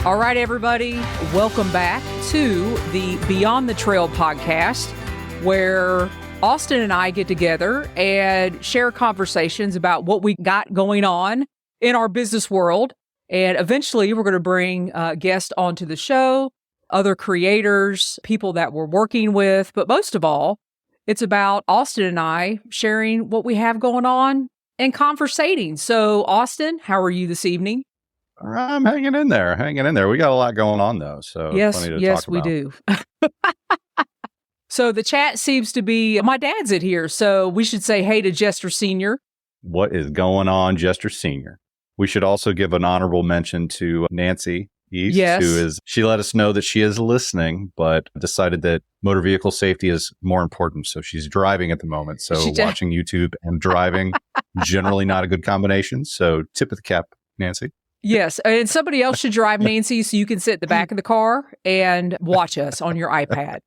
All right, everybody, welcome back to the Beyond the Trail podcast, where Austin and I get together and share conversations about what we got going on in our business world. And eventually, we're going to bring guests onto the show, other creators, people that we're working with. But most of all, it's about Austin and I sharing what we have going on and conversating. So, Austin, how are you this evening? I'm hanging in there. We got a lot going on, though. So yes, we do. So the chat seems to be, my dad's in here, so we should say hey to Jester Sr. What is going on, Jester Sr.? We should also give an honorable mention to Nancy East, yes. She let us know that she is listening, but decided that motor vehicle safety is more important. So she's driving at the moment. So watching YouTube and driving, generally not a good combination. So tip of the cap, Nancy. Yes, and somebody else should drive, Nancy, so you can sit in the back of the car and watch us on your iPad.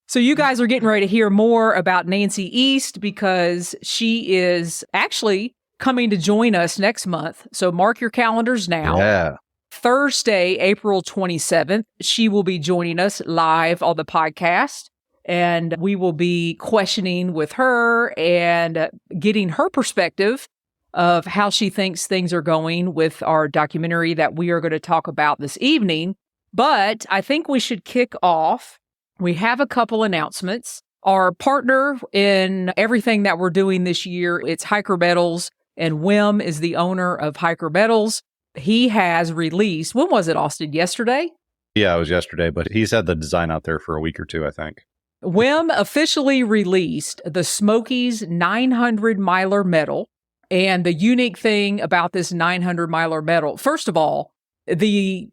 So you guys are getting ready to hear more about Nancy East because she is actually coming to join us next month. So mark your calendars now. Yeah. Thursday, April 27th, she will be joining us live on the podcast, and we will be questioning with her and getting her perspective of how she thinks things are going with our documentary that we are going to talk about this evening. But I think we should kick off. We have a couple announcements. Our partner in everything that we're doing this year, it's Hiker Metals, and Wim is the owner of Hiker Metals. He has released, when was it, Austin? Yesterday? Yeah, it was yesterday, but he's had the design out there for a week or two, I think. Wim officially released the Smokies 900 miler medal. And the unique thing about this 900 miler medal, first of all, the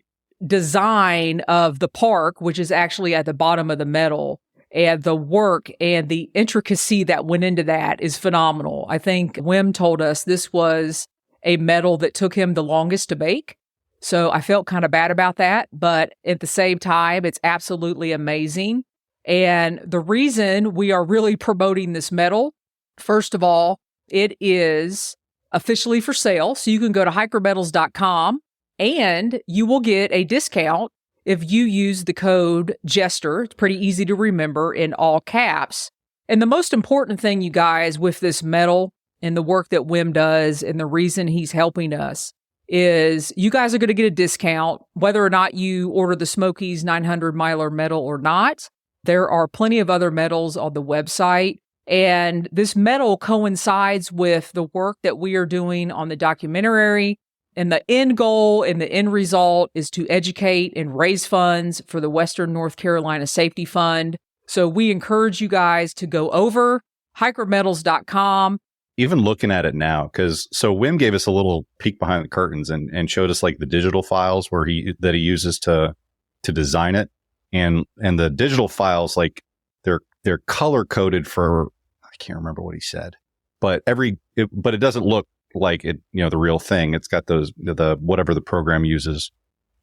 design of the park, which is actually at the bottom of the medal, and the work and the intricacy that went into that is phenomenal. I think Wim told us this was a medal that took him the longest to make. So I felt kind of bad about that. But at the same time, it's absolutely amazing. And the reason we are really promoting this medal, first of all, it is officially for sale. So you can go to hikermetals.com and you will get a discount if you use the code Jester. It's pretty easy to remember in all caps. And the most important thing, you guys, with this medal and the work that Wim does and the reason he's helping us is you guys are going to get a discount whether or not you order the Smokies 900 miler medal or not. There are plenty of other medals on the website. And this medal coincides with the work that we are doing on the documentary. And the end goal and the end result is to educate and raise funds for the Western North Carolina Safety Fund. So we encourage you guys to go over hikermetals.com. Even looking at it now, so Wim gave us a little peek behind the curtains and showed us like the digital files that he uses to design it. And the digital files, like they're color coded for, I can't remember what he said, but it doesn't look like it, the real thing. It's got the whatever the program uses,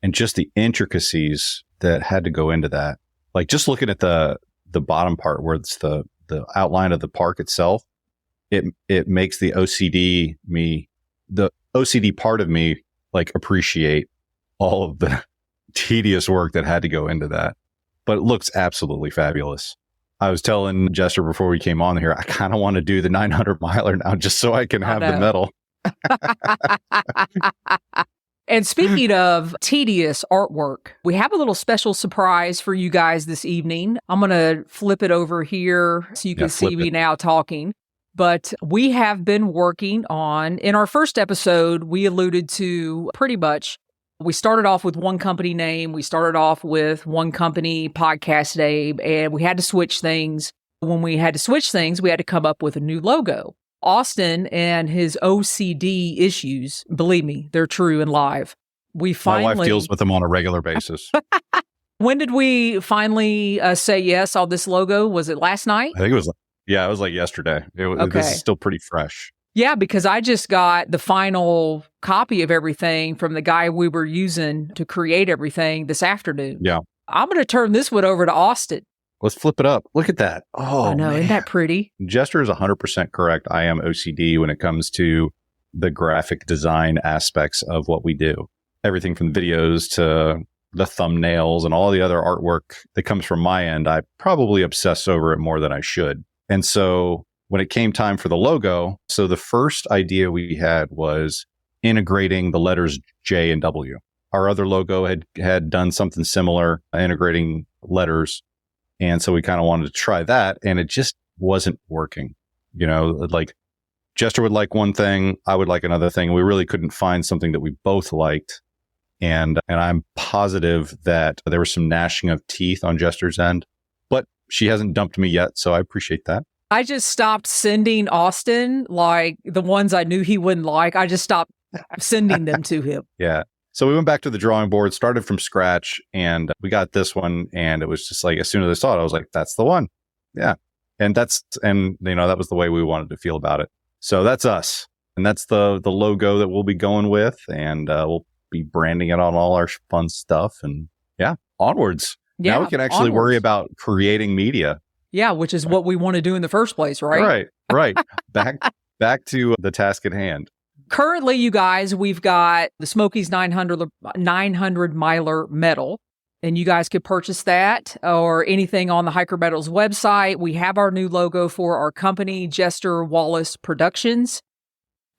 and just the intricacies that had to go into that. Like just looking at the bottom part where it's the outline of the park itself, it makes the OCD part of me like appreciate all of the tedious work that had to go into that. But it looks absolutely fabulous. I was telling Jester before we came on here, I kind of want to do the 900 miler now just so I can have the medal. And speaking of tedious artwork, we have a little special surprise for you guys this evening. I'm going to flip it over here so you can see me now talking. But we have been working on, in our first episode, we alluded to pretty much, we started off with one company name, we started off with one company podcast name, and we had to switch things. When we had to switch things, we had to come up with a new logo. Austin and his OCD issues, believe me, they're true and live. My wife deals with them on a regular basis. When did we finally say yes on this logo? Was it last night? I think it was like yesterday. Okay. This is still pretty fresh. Yeah, because I just got the final copy of everything from the guy we were using to create everything this afternoon. Yeah. I'm going to turn this one over to Austin. Let's flip it up. Look at that. Oh, I know. man. Isn't that pretty? Jester is 100% correct. I am OCD when it comes to the graphic design aspects of what we do. everything from videos to the thumbnails and all the other artwork that comes from my end, I probably obsess over it more than I should. And so when it came time for the logo, so the first idea we had was integrating the letters J and W. Our other logo had done something similar, integrating letters. And so we kind of wanted to try that, and it just wasn't working. You know, like Jester would like one thing, I would like another thing. We really couldn't find something that we both liked. And I'm positive that there was some gnashing of teeth on Jester's end, but she hasn't dumped me yet. So I appreciate that. I just stopped sending Austin, like the ones I knew he wouldn't like. I just stopped sending them to him. Yeah. So we went back to the drawing board, started from scratch, and we got this one. And it was just like, as soon as I saw it, I was like, that's the one. Yeah. And you know, that was the way we wanted to feel about it. So that's us. And that's the logo that we'll be going with. And we'll be branding it on all our fun stuff. And yeah, onwards. Yeah, now we can actually worry about creating media. Yeah, which is what we want to do in the first place, right? Right. Back to the task at hand. Currently, you guys, we've got the Smokies 900 miler medal, and you guys could purchase that or anything on the Hiker Metals website. We have our new logo for our company, Jester Wallis Productions.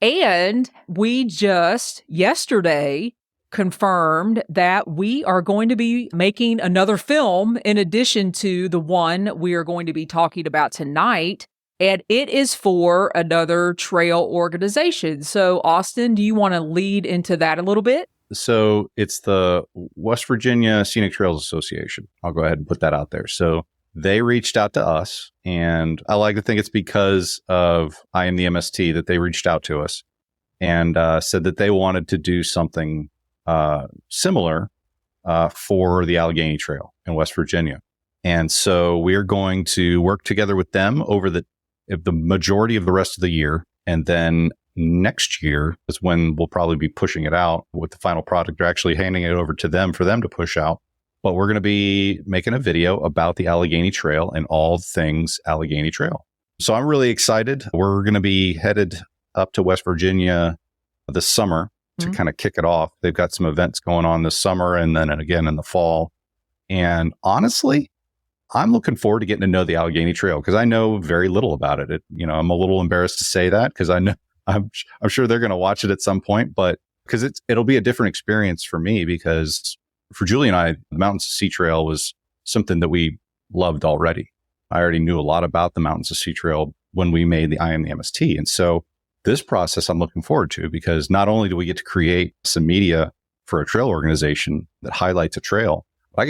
And we just yesterday confirmed that we are going to be making another film in addition to the one we are going to be talking about tonight. And it is for another trail organization. So, Austin, do you want to lead into that a little bit? So it's the West Virginia Scenic Trails Association. I'll go ahead and put that out there. So they reached out to us, and I like to think it's because of I Am the MST that they reached out to us and said that they wanted to do something similar for the Allegheny Trail in West Virginia. And so we're going to work together with them over the majority of the rest of the year. And then next year is when we'll probably be pushing it out with the final product, or actually handing it over to them for them to push out. But we're going to be making a video about the Allegheny Trail and all things Allegheny Trail. So I'm really excited. We're going to be headed up to West Virginia this summer to kind of kick it off. They've got some events going on this summer and then again in the fall. And honestly, I'm looking forward to getting to know the Allegheny Trail because I know very little about it. I'm a little embarrassed to say that because I know I'm sure they're going to watch it at some point, but because it'll be a different experience for me, because for Julie and I, the Mountains to Sea Trail was something that we loved already. I already knew a lot about the Mountains to Sea Trail when we made the I Am the MST. And so this process I'm looking forward to, because not only do we get to create some media for a trail organization that highlights a trail, but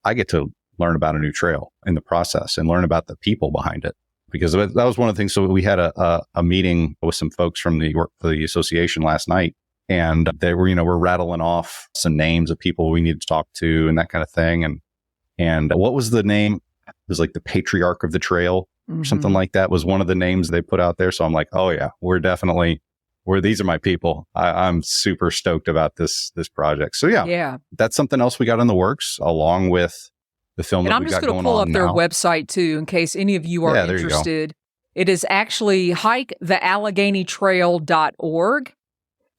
I get to learn about a new trail in the process and learn about the people behind it. Because that was one of the things. So we had a meeting with some folks from the association last night, and they were, we're rattling off some names of people we need to talk to and that kind of thing. And what was the name? It was like the Patriarch of the Trail or something like that was one of the names they put out there. So I'm like, oh yeah, these are my people. I'm super stoked about this project. So yeah, that's something else we got in the works along with the film that we got going on now. I'm just going to pull up their website too, in case any of you are interested. It is actually hikethealleghenytrail.org.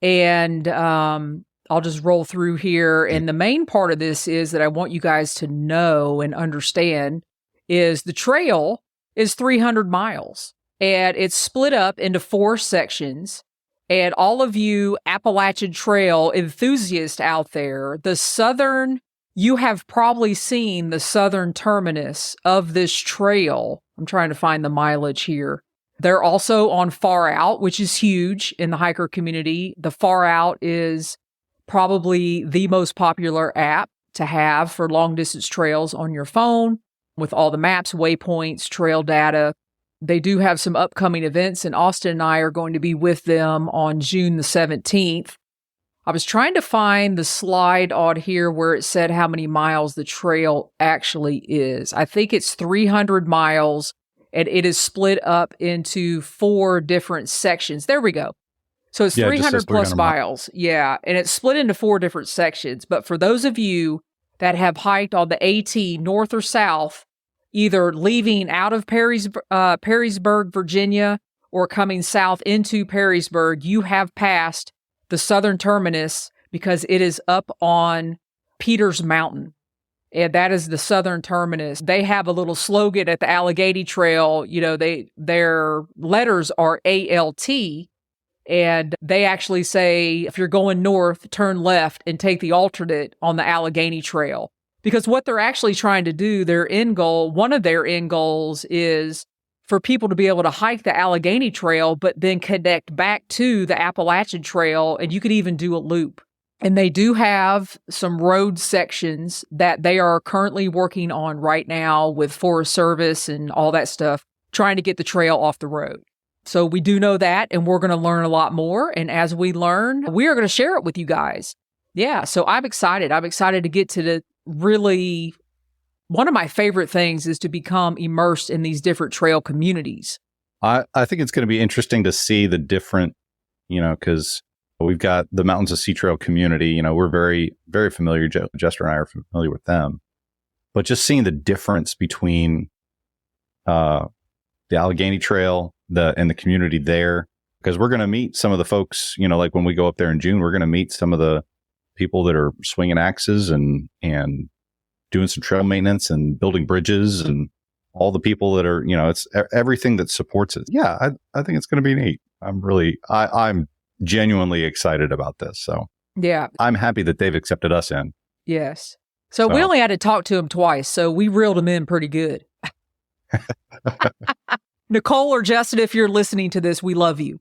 And I'll just roll through here. And the main part of this is that I want you guys to know and understand is the trail is 300 miles. And it's split up into 4 sections. And all of you Appalachian Trail enthusiasts out there, you have probably seen the southern terminus of this trail. I'm trying to find the mileage here. They're also on Far Out, which is huge in the hiker community. The Far Out is probably the most popular app to have for long distance trails on your phone, with all the maps, waypoints, trail data. They do have some upcoming events, and Austin and I are going to be with them on June the 17th. I was trying to find the slide on here where it said how many miles the trail actually is. I think it's 300 miles, and it is split up into 4 different sections. There we go. So it's 300 plus miles. Yeah, and it's split into 4 different sections. But for those of you that have hiked on the AT north or south, either leaving out of Perrysburg, Virginia, or coming south into Perrysburg, you have passed the southern terminus because it is up on Peters Mountain. And that is the southern terminus. They have a little slogan at the Allegheny Trail. You know, their letters are ALT. And they actually say, if you're going north, turn left and take the alternate on the Allegheny Trail. Because what they're actually trying to do, one of their end goals is for people to be able to hike the Allegheny Trail, but then connect back to the Appalachian Trail. And you could even do a loop. And they do have some road sections that they are currently working on right now with Forest Service and all that stuff, trying to get the trail off the road. So we do know that, and we're going to learn a lot more. And as we learn, we are going to share it with you guys. Yeah, so I'm excited. I'm excited to get to the really, one of my favorite things is to become immersed in these different trail communities. I think it's going to be interesting to see the different, because we've got the Mountains of Sea Trail community. We're very, very familiar. Jester and I are familiar with them. But just seeing the difference between the Allegheny Trail and the community there, because we're going to meet some of the folks, like when we go up there in June, we're going to meet some of the people that are swinging axes and doing some trail maintenance and building bridges and all the people that are, it's everything that supports it. Yeah, I think it's going to be neat. I'm genuinely excited about this. So yeah, I'm happy that they've accepted us in. Yes. So we only had to talk to him twice. So we reeled him in pretty good. Nicole or Justin, if you're listening to this, we love you.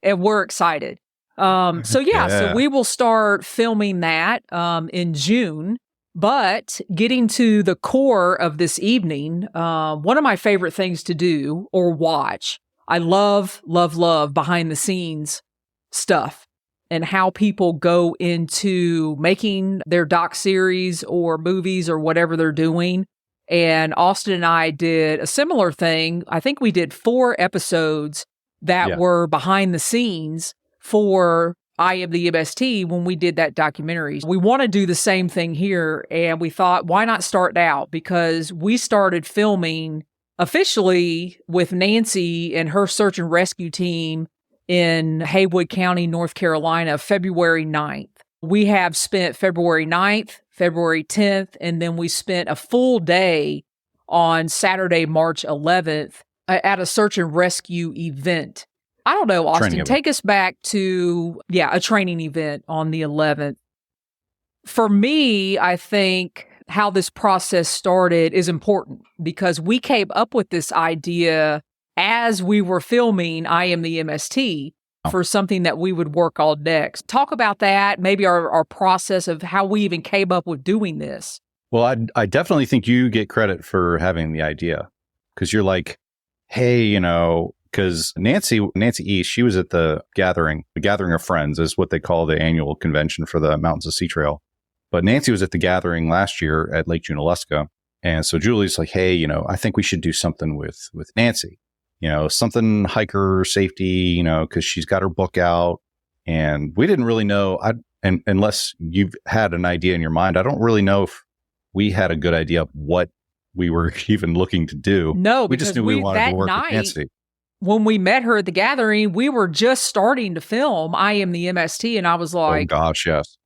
And we're excited. So we will start filming that in June. But getting to the core of this evening, one of my favorite things to do or watch, I love behind the scenes stuff and how people go into making their doc series or movies or whatever they're doing. And Austin and I did a similar thing. I think we did 4 episodes that were behind the scenes for I Am the MST when we did that documentary. We want to do the same thing here. And we thought, why not start out? Because we started filming officially with Nancy and her search and rescue team in Haywood County, North Carolina, February 9th. We have spent February 9th, February 10th, and then we spent a full day on Saturday, March 11th at a search and rescue event. I don't know, Austin, take us back to, a training event on the 11th. For me, I think how this process started is important because we came up with this idea as we were filming I Am the MST for something that we would work on next. Talk about that, maybe our process of how we even came up with doing this. Well, I definitely think you get credit for having the idea because you're like, hey, because Nancy East, she was at the gathering of friends is what they call the annual convention for the Mountains of Sea Trail. But Nancy was at the gathering last year at Lake Junaluska. And so Julie's like, hey, I think we should do something with Nancy, something hiker safety, because she's got her book out. And we didn't really know, unless you've had an idea in your mind, I don't really know if we had a good idea of what we were even looking to do. No, we just knew we wanted to work with Nancy. When we met her at the gathering, we were just starting to film I Am the MST. And I was like, oh gosh, yes.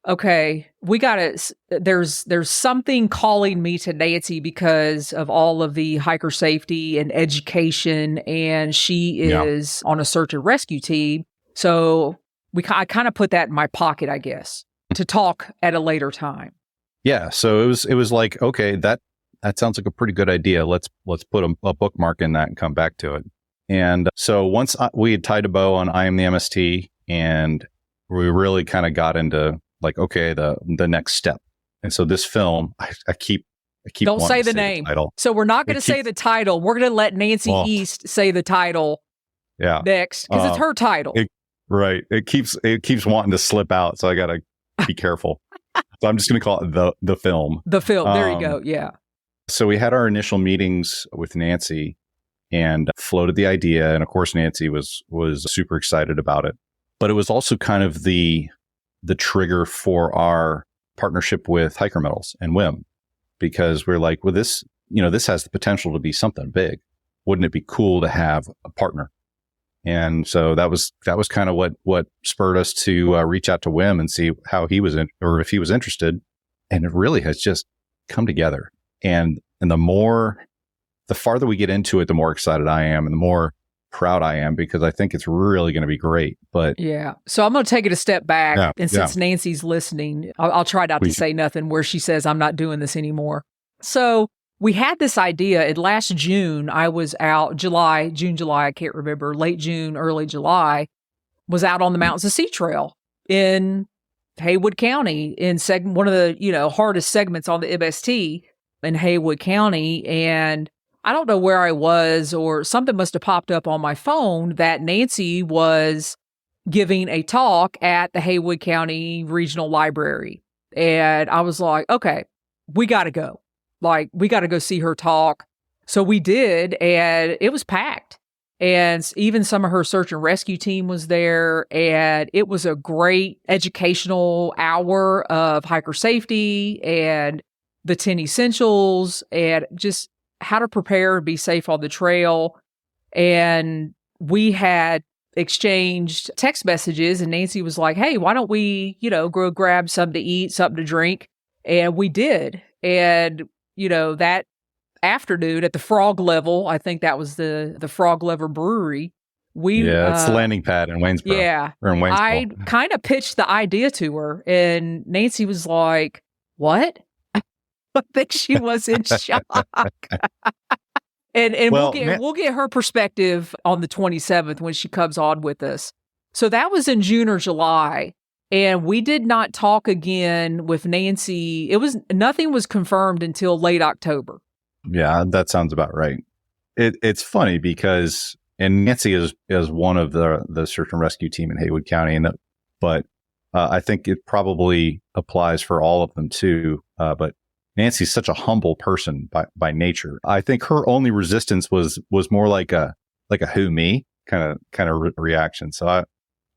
Okay, we got to, there's something calling me to Nancy because of all of the hiker safety and education. And she is on a search and rescue team. So I kind of put that in my pocket, I guess, to talk at a later time. Yeah. So it was like, okay, that sounds like a pretty good idea. Let's put a bookmark in that and come back to it. And so once we had tied a bow on I Am the MST and we really kind of got into like, okay, the next step. And so this film, I keep don't say the name. Title. So we're not going to say the title. We're going to let Nancy East say the title next because it's her title. It keeps wanting to slip out. So I got to be careful. So I'm just going to call it the film. The film. There you go. Yeah. So we had our initial meetings with Nancy and floated the idea. And of course, Nancy was super excited about it. But it was also kind of the trigger for our partnership with Hiker Metals and WIM, because we're like, well, this has the potential to be something big. Wouldn't it be cool to have a partner? And so that was kind of what spurred us to reach out to Wim and see how he was or if he was interested. And it really has just come together. And the farther we get into it, the more excited I am and the more proud I am, because I think it's really going to be great. But yeah. So I'm going to take it a step back. Yeah, and since Nancy's listening, I'll try not to say nothing where she says I'm not doing this anymore. So we had this idea in last June. I was out July, I can't remember, late June, early July, was out on the Mountains of Sea Trail in Haywood County in one of the, hardest segments on the MST in Haywood County. And I don't know where I was, or something must have popped up on my phone that Nancy was giving a talk at the Haywood County Regional Library. And I was like, okay, we got to go. Like, we got to go see her talk. So we did, and it was packed. And even some of her search and rescue team was there. And it was a great educational hour of hiker safety and the 10 essentials and just how to prepare and be safe on the trail. And we had exchanged text messages, and Nancy was like, hey, why don't we, go grab something to eat, something to drink? And we did. And, that afternoon at the Frog Level, I think that was the Frog Level Brewery. It's the landing pad in Waynesboro. Yeah. Or in Waynesboro. I kind of pitched the idea to her, and Nancy was like, what? I think she was in shock. And we'll get her perspective on the 27th when she comes on with us. So that was in June or July. And we did not talk again with Nancy. Nothing was confirmed until late October. Yeah, that sounds about right. It's funny because, and Nancy is one of the search and rescue team in Haywood County, but I think it probably applies for all of them too. But Nancy's such a humble person by nature. I think her only resistance was more like a who me kind of reaction. So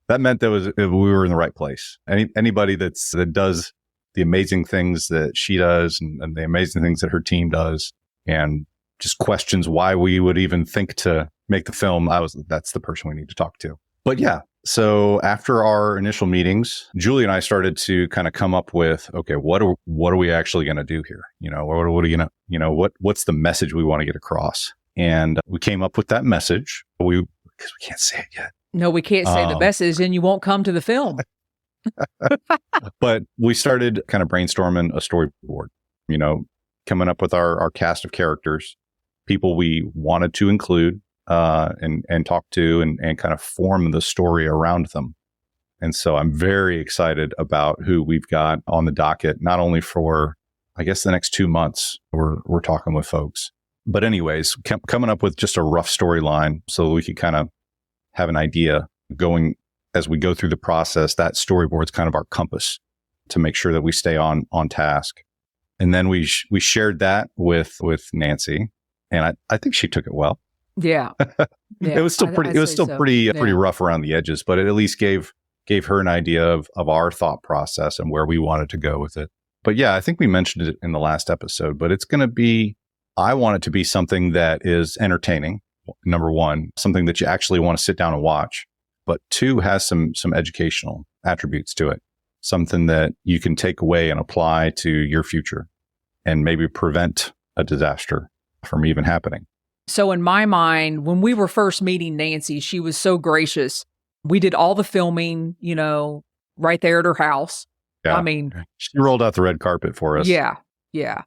that meant that we were in the right place. Anybody that does the amazing things that she does and the amazing things that her team does, and just questions why we would even think to make the film, that's the person we need to talk to. But yeah, so after our initial meetings, Julie and I started to kind of come up with, okay, what are we actually going to do here? What's the message we want to get across? And we came up with that message. Because we can't say it yet. No, we can't say the message, and you won't come to the film. But we started kind of brainstorming a storyboard, coming up with our cast of characters, people we wanted to include and talk to and kind of form the story around them. And so I'm very excited about who we've got on the docket, not only for, I guess, the next 2 months, we're talking with folks. But anyways, coming up with just a rough storyline so we could kind of have an idea going as we go through the process. That storyboard's kind of our compass to make sure that we stay on task. And then we shared that with Nancy, and I think she took it well. Yeah. It was still pretty rough around the edges, but it at least gave her an idea of our thought process and where we wanted to go with it. But yeah, I think we mentioned it in the last episode, but I want it to be something that is entertaining. Number one, something that you actually want to sit down and watch, but two, has some educational attributes to it. Something that you can take away and apply to your future and maybe prevent a disaster from even happening. So in my mind, when we were first meeting Nancy, she was so gracious. We did all the filming, right there at her house. Yeah. I mean, she rolled out the red carpet for us. Yeah. Yeah.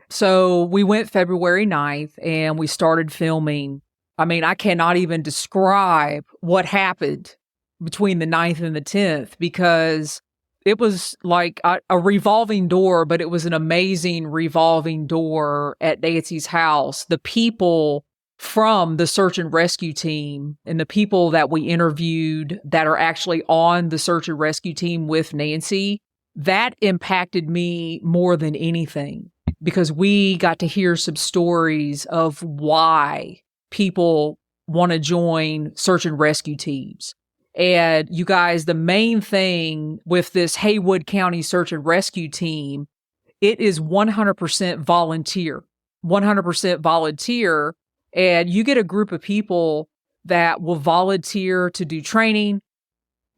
So we went February 9th and we started filming. I mean, I cannot even describe what happened between the 9th and the 10th, because it was like a revolving door, but it was an amazing revolving door at Nancy's house. The people from the search and rescue team and the people that we interviewed that are actually on the search and rescue team with Nancy, that impacted me more than anything, because we got to hear some stories of why people want to join search and rescue teams. And you guys, the main thing with this Haywood County search and rescue team, it is 100% volunteer, 100% volunteer. And you get a group of people that will volunteer to do training,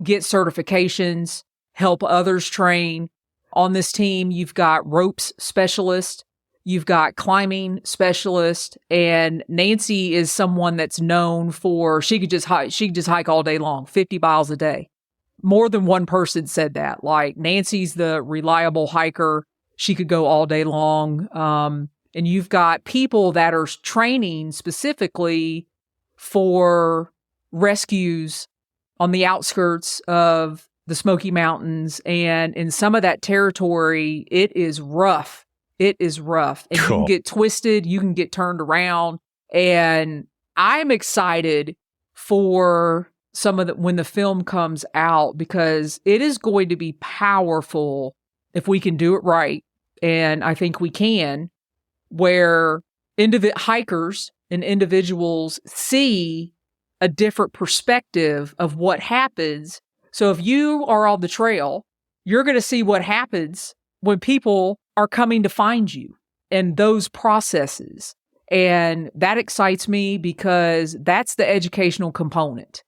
get certifications, help others train. On this team, you've got ropes specialist, you've got climbing specialist, and Nancy is someone that's known for, she could just hike all day long, 50 miles a day. More than one person said that. Like, Nancy's the reliable hiker. She could go all day long. And you've got people that are training specifically for rescues on the outskirts of the Smoky Mountains. And in some of that territory, it is rough. It is rough. And Cool. you can get twisted. You can get turned around. And I'm excited for when the film comes out, because it is going to be powerful if we can do it right. And I think we can, where hikers and individuals see a different perspective of what happens. So if you are on the trail, you're going to see what happens when people are coming to find you and those processes. And that excites me because that's the educational component.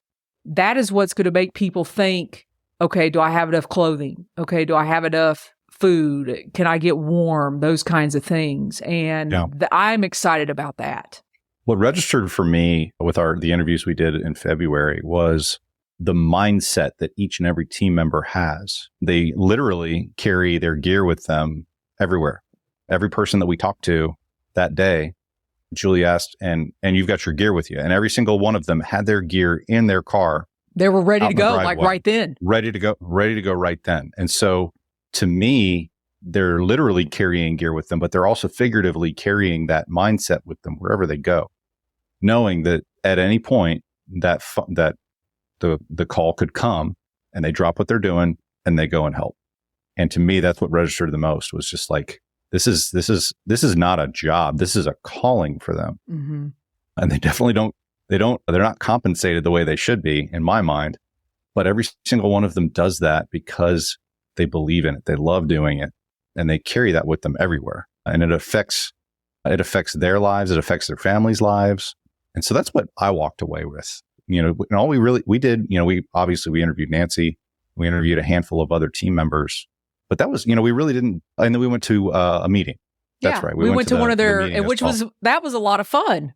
That is what's going to make people think, okay, do I have enough clothing? Okay, do I have enough food? Can I get warm? Those kinds of things. And I'm excited about that. What registered for me with the interviews we did in February was the mindset that each and every team member has. They literally carry their gear with them everywhere. Every person that we talked to that day, Julie asked, and you've got your gear with you. And every single one of them had their gear in their car. They were ready to go, like right then. Ready to go right then. And so to me, they're literally carrying gear with them, but they're also figuratively carrying that mindset with them wherever they go, knowing that at any point that the call could come and they drop what they're doing and they go and help. And to me, that's what registered the most, was just like, this is not a job. This is a calling for them. Mm-hmm. And they definitely they're not compensated the way they should be in my mind, but every single one of them does that because they believe in it. They love doing it, and they carry that with them everywhere. And it affects their lives. It affects their families' lives. And so that's what I walked away with. And all we did, we interviewed Nancy, we interviewed a handful of other team members, but that was, we really didn't. And then we went to a meeting. That's right. We went to one of their, that was a lot of fun.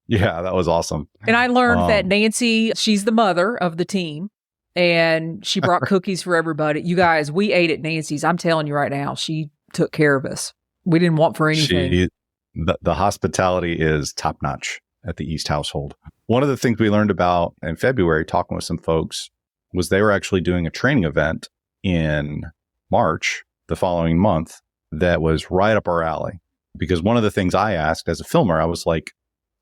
Yeah, that was awesome. And I learned that Nancy, she's the mother of the team, and she brought cookies for everybody. You guys, we ate at Nancy's. I'm telling you right now, she took care of us. We didn't want for anything. The hospitality is top notch at the East household. One of the things we learned about in February, talking with some folks, was they were actually doing a training event in March, the following month, that was right up our alley. Because one of the things I asked as a filmer, I was like,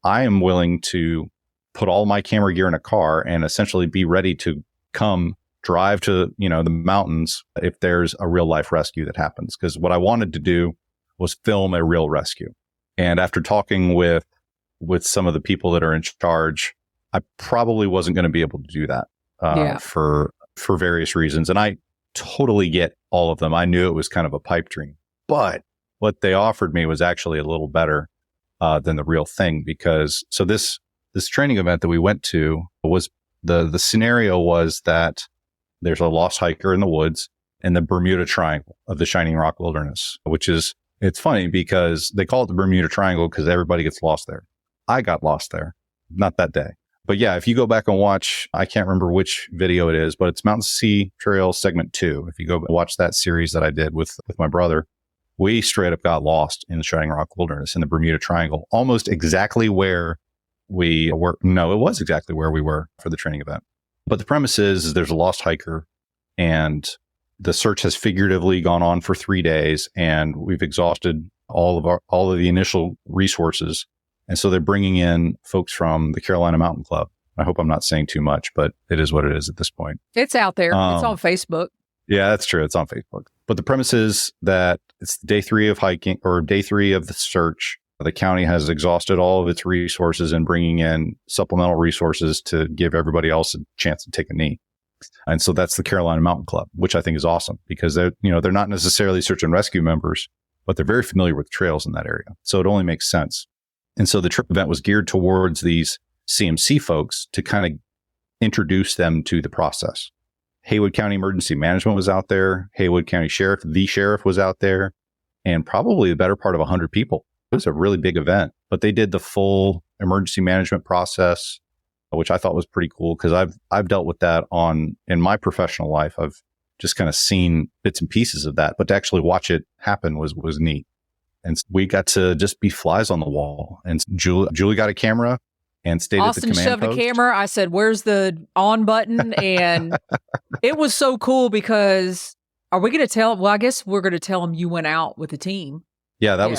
I am willing to put all my camera gear in a car and essentially be ready to come drive to, the mountains if there's a real life rescue that happens. Because what I wanted to do was film a real rescue. And after talking with some of the people that are in charge, I probably wasn't going to be able to do that for various reasons. And I totally get all of them. I knew it was kind of a pipe dream, but what they offered me was actually a little better than the real thing. Because this training event that we went to was the scenario was that there's a lost hiker in the woods in the Bermuda Triangle of the Shining Rock Wilderness, it's funny because they call it the Bermuda Triangle because everybody gets lost there. I got lost there, not that day. But yeah, if you go back and watch, I can't remember which video it is, but it's Mountain Sea Trail Segment 2. If you go watch that series that I did with my brother, we straight up got lost in the Shining Rock Wilderness in the Bermuda Triangle, almost exactly where we were. No, it was exactly where we were for the training event. But the premise is there's a lost hiker, and the search has figuratively gone on for 3 days, and we've exhausted all of the initial resources. And so they're bringing in folks from the Carolina Mountain Club. I hope I'm not saying too much, but it is what it is at this point. It's out there. It's on Facebook. Yeah, that's true. It's on Facebook. But the premise is that it's day 3 of hiking, or day 3 of the search. The county has exhausted all of its resources and bringing in supplemental resources to give everybody else a chance to take a knee. And so that's the Carolina Mountain Club, which I think is awesome because they're not necessarily search and rescue members, but they're very familiar with trails in that area. So it only makes sense. And so the trip event was geared towards these CMC folks to kind of introduce them to the process. Haywood County Emergency Management was out there. Haywood County Sheriff, the sheriff was out there, and probably the better part of 100 people. It was a really big event, but they did the full emergency management process, which I thought was pretty cool because I've dealt with that in my professional life. I've just kind of seen bits and pieces of that, but to actually watch it happen was neat. And we got to just be flies on the wall. And Julie got a camera and stayed Austin at the command shoved post. a camera. I said, "Where's the on button?" And it was so cool because are we going to tell? Well, I guess we're going to tell them you went out with the team. Yeah, that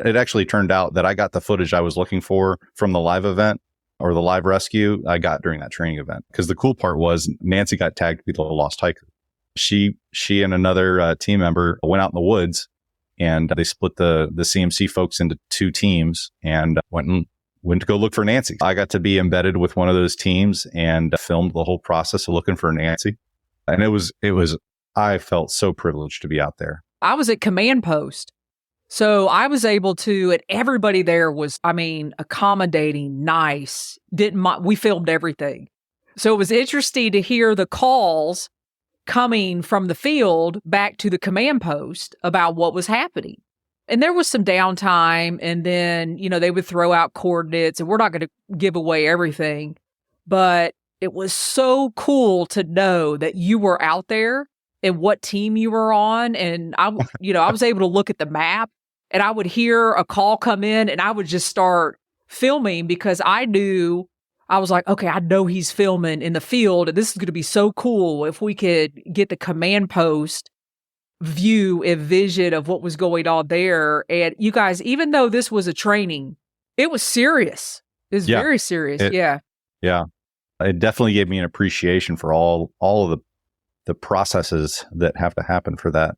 it actually turned out that I got the footage I was looking for from the live event or the live rescue I got during that training event. Because the cool part was Nancy got tagged to be the lost hiker. She and another team member went out in the woods and they split the CMC folks into two teams and went to go look for Nancy. I got to be embedded with one of those teams and filmed the whole process of looking for Nancy. And I felt so privileged to be out there. I was at command post. So I was able to, and everybody there was, accommodating, nice. We filmed everything. So it was interesting to hear the calls coming from the field back to the command post about what was happening. And there was some downtime, and then, they would throw out coordinates, and we're not going to give away everything. But it was so cool to know that you were out there and what team you were on. And I was able to look at the map and I would hear a call come in and I would just start filming because I was like, okay, I know he's filming in the field and this is going to be so cool if we could get the command post view and vision of what was going on there. And you guys, even though this was a training, it was serious. It was very serious. Yeah. It definitely gave me an appreciation for all of the processes that have to happen for that.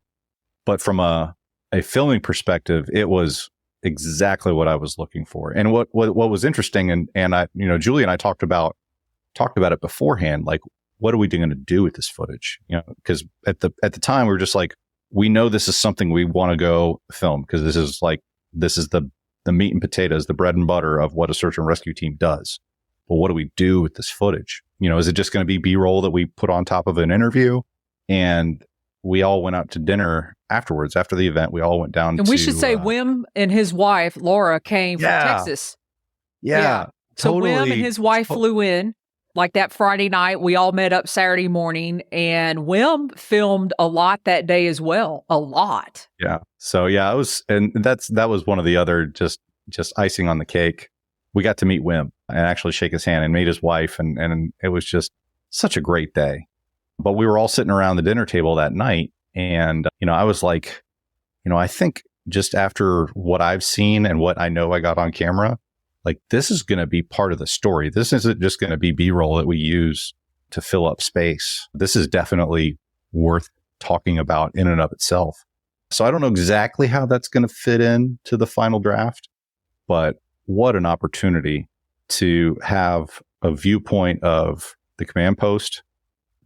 But from a filming perspective, it was exactly what I was looking for. And what was interesting, and I, Julie and I talked about it beforehand, like, what are we going to do with this footage? Because at the time we were just like, we know this is something we want to go film because this is the meat and potatoes, the bread and butter of what a search and rescue team does. But what do we do with this footage? Is it just going to be B-roll that we put on top of an interview? And we all went out to dinner afterwards. After the event, we all went down and we should say Wim and his wife, Laura, came from Texas. Yeah. So totally. Wim and his wife flew in like that Friday night. We all met up Saturday morning and Wim filmed a lot that day as well. A lot. Yeah. So it was, and that was one of the other just icing on the cake. We got to meet Wim and actually shake his hand and meet his wife. And it was just such a great day. But we were all sitting around the dinner table that night. And, I was like, I think just after what I've seen and what I know I got on camera, like, this is going to be part of the story. This isn't just going to be B-roll that we use to fill up space. This is definitely worth talking about in and of itself. So I don't know exactly how that's going to fit into the final draft, but what an opportunity to have a viewpoint of the command post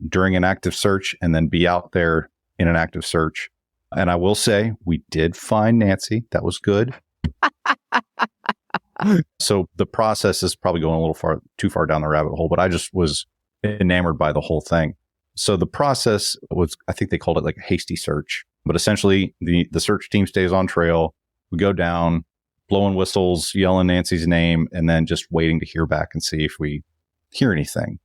during an active search and then be out there in an active search. And I will say we did find Nancy. That was good. So the process is probably going a little too far down the rabbit hole, but I just was enamored by the whole thing. So the process was, I think they called it like a hasty search, but essentially the search team stays on trail. We go down, blowing whistles, yelling Nancy's name, and then just waiting to hear back and see if we hear anything.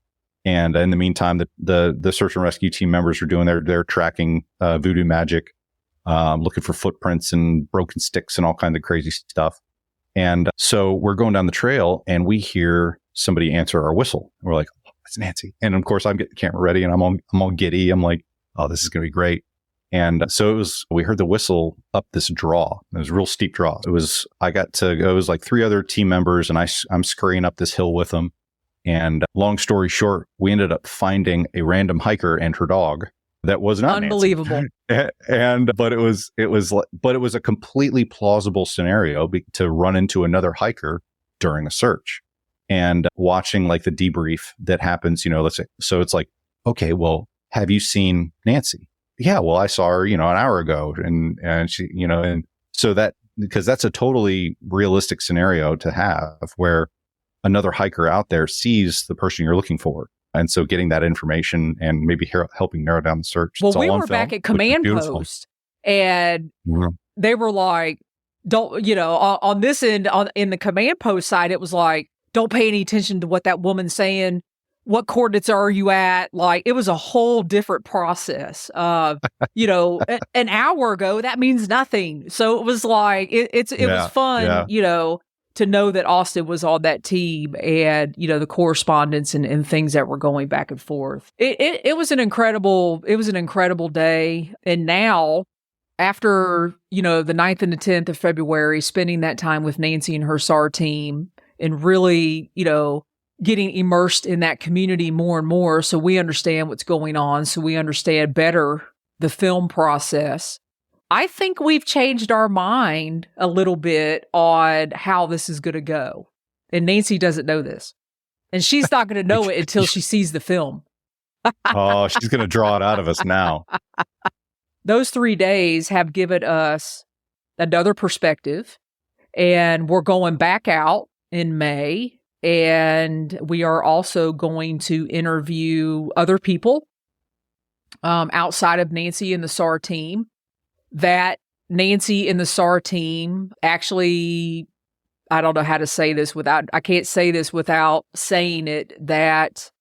And in the meantime, the search and rescue team members are doing their tracking voodoo magic, looking for footprints and broken sticks and all kinds of crazy stuff. And so we're going down the trail and we hear somebody answer our whistle. We're like, oh, it's Nancy. And of course, I'm getting the camera ready and I'm all giddy. I'm like, oh, this is going to be great. And so we heard the whistle up this draw. It was a real steep draw. It was like 3 other team members and I'm scurrying up this hill with them. And long story short, we ended up finding a random hiker and her dog that was not unbelievable. But it was a completely plausible scenario to run into another hiker during a search and watching like the debrief that happens, let's say. So it's like, okay, well, have you seen Nancy? Yeah, well, I saw her, an hour ago. And she, and so because that's a totally realistic scenario to have where another hiker out there sees the person you're looking for. And so getting that information and maybe helping narrow down the search. Well, we were back at command post and they were like, don't, on this end, in the command post side, it was like, don't pay any attention to what that woman's saying. What coordinates are you at? Like, it was a whole different process. An hour ago, that means nothing. So it was like, it was fun, to know that Austin was on that team and, the correspondence and things that were going back and forth. It was an incredible day. And now, after, the 9th and the 10th of February, spending that time with Nancy and her SAR team and really, getting immersed in that community more and more so we understand what's going on, so we understand better the film process. I think we've changed our mind a little bit on how this is going to go. And Nancy doesn't know this. And she's not going to know it until she sees the film. Oh, she's going to draw it out of us now. Those 3 days have given us another perspective. And we're going back out in May. And we are also going to interview other people outside of Nancy and the SAR team. That Nancy and the SAR team actually, I don't know how to say this I can't say this without saying it, that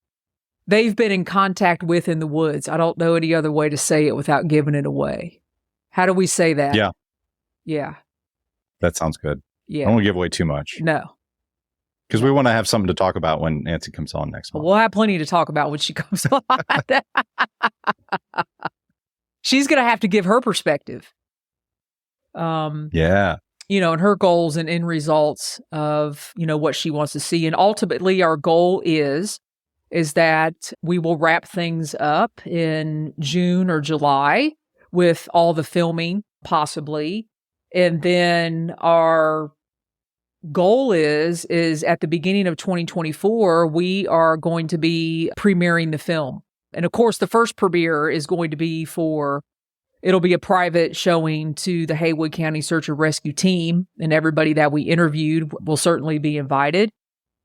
they've been in contact with in the woods. I don't know any other way to say it without giving it away. How do we say that? Yeah. Yeah. That sounds good. Yeah. I don't want to give away too much. No. Because we want to have something to talk about when Nancy comes on next month. We'll have plenty to talk about when she comes on. She's going to have to give her perspective. Yeah. And her goals and end results of, what she wants to see. And ultimately, our goal is that we will wrap things up in June or July with all the filming, possibly. And then our goal is at the beginning of 2024, we are going to be premiering the film. And of course, the first premiere is going to be it'll be a private showing to the Haywood County Search and Rescue team, and everybody that we interviewed will certainly be invited.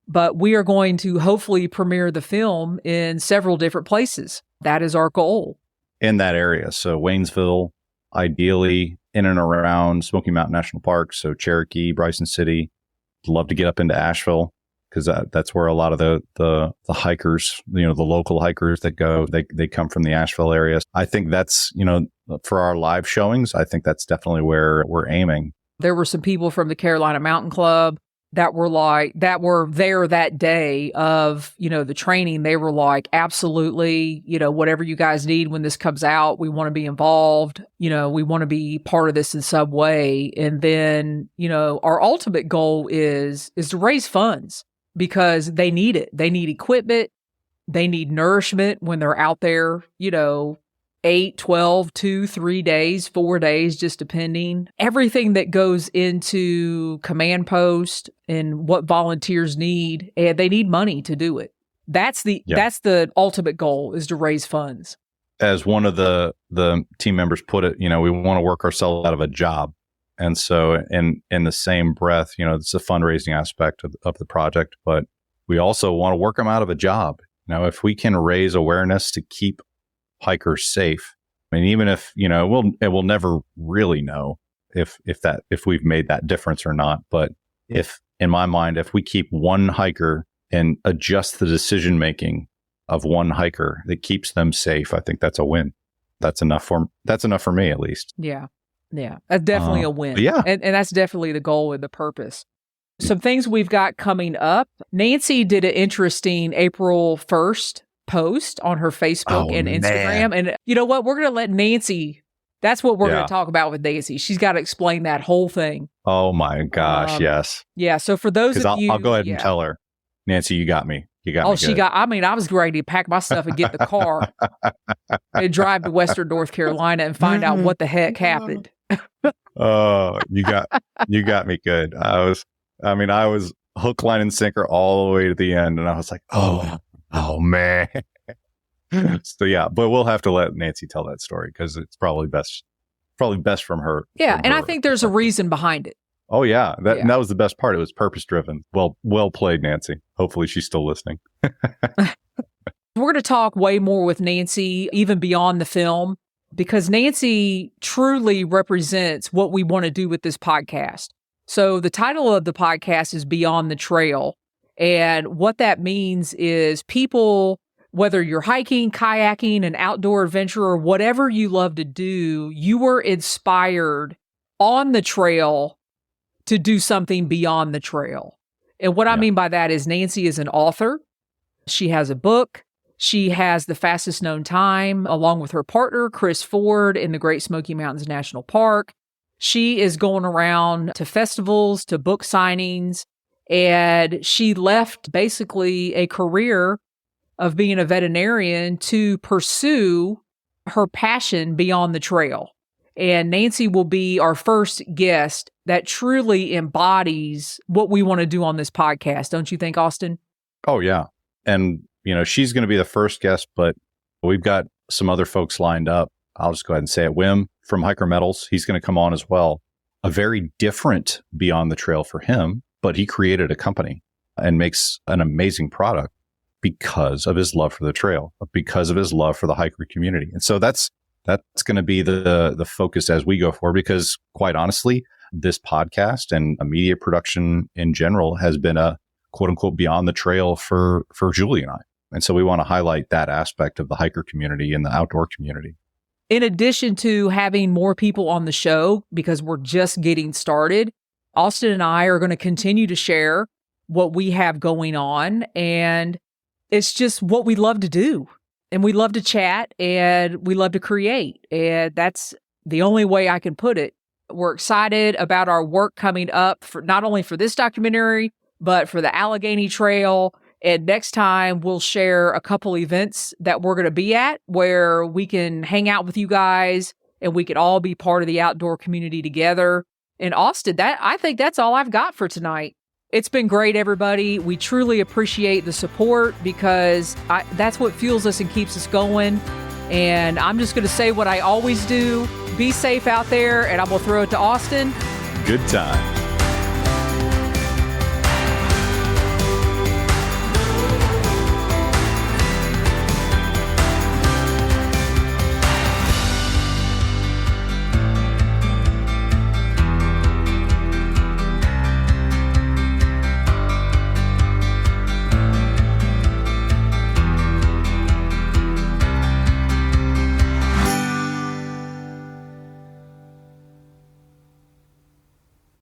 But we are going to hopefully premiere the film in several different places. That is our goal. In that area. So Waynesville, ideally in and around Smoky Mountain National Park. So Cherokee, Bryson City. Love to get up into Asheville because that's where a lot of the hikers, the local hikers that go, they come from the Asheville area. I think that's, for our live showings, I think that's definitely where we're aiming. There were some people from the Carolina Mountain Club that were there that day of, the training. They were like, absolutely, whatever you guys need when this comes out, we want to be involved. We want to be part of this in some way. And then, our ultimate goal is to raise funds because they need it. They need equipment. They need nourishment when they're out there, 8, 12, 2, 3 days, 4 days, just depending. Everything that goes into command post and what volunteers need, and they need money to do it. That's the ultimate goal, is to raise funds. As one of the team members put it, we want to work ourselves out of a job. And so in the same breath, it's a fundraising aspect of the project, but we also want to work them out of a job. Now, if we can raise awareness to keep hikers safe, I mean, even if, we'll never really know if we've made that difference or not. But in my mind, if we keep one hiker and adjust the decision making of one hiker that keeps them safe, I think that's a win. That's enough for me, at least. Yeah. Yeah. That's definitely a win. Yeah. And that's definitely the goal and the purpose. Some things we've got coming up. Nancy did an interesting April 1st post on her Facebook and Instagram. And you know what? We're going to let Nancy, that's what we're going to talk about with Nancy. She's got to explain that whole thing. Oh my gosh. Yes. Yeah. So for those of you. I'll go ahead and tell her, Nancy, you got me. I was ready to pack my stuff and get the car and drive to Western North Carolina and find out what the heck happened. Oh, you got me good. I was hook, line, and sinker all the way to the end. And I was like, oh man. So yeah, but we'll have to let Nancy tell that story because it's probably best from her. Yeah. And I think there's a reason behind it. Oh yeah. Yeah. And that was the best part. It was purpose driven. Well played, Nancy. Hopefully she's still listening. We're going to talk way more with Nancy, even beyond the film, because Nancy truly represents what we want to do with this podcast. So the title of the podcast is Beyond the Trail. And what that means is people, whether you're hiking, kayaking, an outdoor adventure, or whatever you love to do, you were inspired on the trail to do something beyond the trail. And what I mean by that is Nancy is an author. She has a book. She has the fastest known time, along with her partner, Chris Ford, in the Great Smoky Mountains National Park. She is going around to festivals, to book signings, and she left basically a career of being a veterinarian to pursue her passion beyond the trail. And Nancy will be our first guest that truly embodies what we want to do on this podcast. Don't you think, Austin? Oh, yeah. And, she's going to be the first guest, but we've got some other folks lined up. I'll just go ahead and say it. Wim from Hiker Metals, he's going to come on as well. A very different Beyond the Trail for him, but he created a company and makes an amazing product because of his love for the trail, because of his love for the hiker community. And so that's going to be the focus as we go forward, because quite honestly, this podcast and a media production in general has been a quote unquote beyond the trail for Julie and I. And so we want to highlight that aspect of the hiker community and the outdoor community. In addition to having more people on the show, because we're just getting started, Austin and I are going to continue to share what we have going on. And it's just what we love to do. And we love to chat and we love to create. And that's the only way I can put it. We're excited about our work coming up for not only for this documentary, but for the Allegheny Trail. And next time we'll share a couple events that we're going to be at where we can hang out with you guys and we can all be part of the outdoor community together. And Austin, I think that's all I've got for tonight. It's been great, everybody. We truly appreciate the support because that's what fuels us and keeps us going. And I'm just going to say what I always do. Be safe out there, and I'm going to throw it to Austin. Good time.